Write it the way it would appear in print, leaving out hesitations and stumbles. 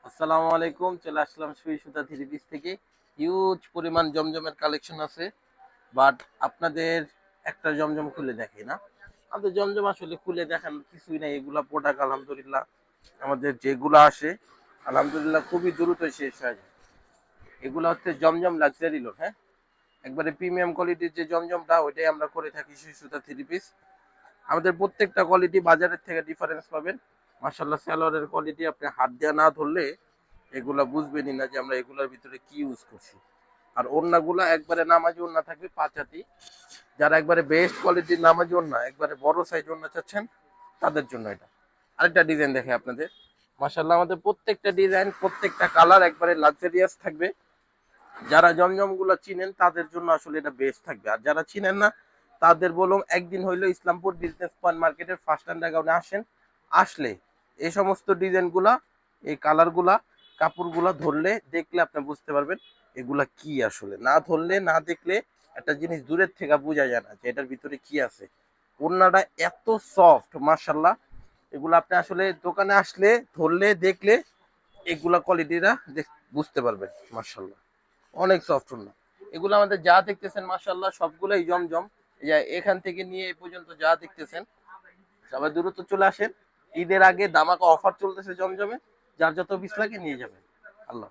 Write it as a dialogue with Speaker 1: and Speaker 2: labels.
Speaker 1: আসসালামু আলাইকুম। চলে আসলাম সুই সুতা থ্রি পিস থেকে। হিউজ পরিমাণ জমজমের কালেকশন আছে, বাট আপনাদের একটা জমজম খুলে দেখি না। আমাদের জমজম আসলে খুলে দেখান কিছুই নাই। এগুলা প্রোডাক্ট আলহামদুলিল্লাহ আমাদের যেগুলা আসে আলহামদুলিল্লাহ খুবই দ্রুত শেষ হয়ে যায়। এগুলা হচ্ছে জমজম লাক্সারি লোড, হ্যাঁ, একবারে প্রিমিয়াম কোয়ালিটির যে জমজমটা ওইটাই আমরা করে থাকি সুই সুতা থ্রি পিস। আমাদের প্রত্যেকটা কোয়ালিটি বাজারের থেকে ডিফারেন্স পাবেন। মাশাআল্লাহ সালোয়ারের কোয়ালিটি আপনি হাত দিয়ে না ধরলে এগুলা বুঝবেনই না যে আমরা এগুলার ভিতরে কি ইউজ করছি। আর ওড়নাগুলা একবারে নামাজি ওড়না থাকবে 5 হাতি। যারা একবারে বেস্ট কোয়ালিটির নামাজি ওড়না একবারে বড় সাইজ ওড়না চাচ্ছেন তাদের জন্য এটা। আরেকটা ডিজাইন দেখে আপনাদের। মাশাআল্লাহ আমাদের প্রত্যেকটা ডিজাইন প্রত্যেকটা কালার একবারে লাক্সারিয়াস থাকবে। যারা জমজম গুলা চিনেন তাদের জন্য আসলে এটা বেস্ট থাকবে। আর যারা চিনেন না তাদের বলুন একদিন হইলো ইসলামপুর বিজনেস পয়েন্ট মার্কেটের ফার্স্ট আন্ডারগ্রাউন্ডে আসেন। আসলে এই সমস্ত ডিজাইন গুলা, এই কালার গুলা, কাপড় গুলা ধরলে দেখলে আপনি বুঝতে পারবেন এগুলা কি। আসলে না ধরলে না দেখলে একটা জিনিস দূরের থেকে বোঝা যায় না যে এটার ভিতরে কি আছে। ওড়নাটা এত সফট মাশাল্লাহ। এগুলো আপনি আসলে দোকানে আসলে ধরলে দেখলে এগুলা কোয়ালিটিটা বুঝতে পারবেন। মাশাল্লাহ অনেক সফট না। এগুলো আমাদের যা দেখতেছেন মাশাআল্লাহ সবগুলাই জমজম। এই যে এখান থেকে নিয়ে এই পর্যন্ত যা দেখতেছেন সবাই দ্রুত চলে আসেন। ঈদের আগে দামাকা অফার চলতেছে জমজমে। যার যত পিস লাগে নিয়ে যাবেন। আল্লাহ।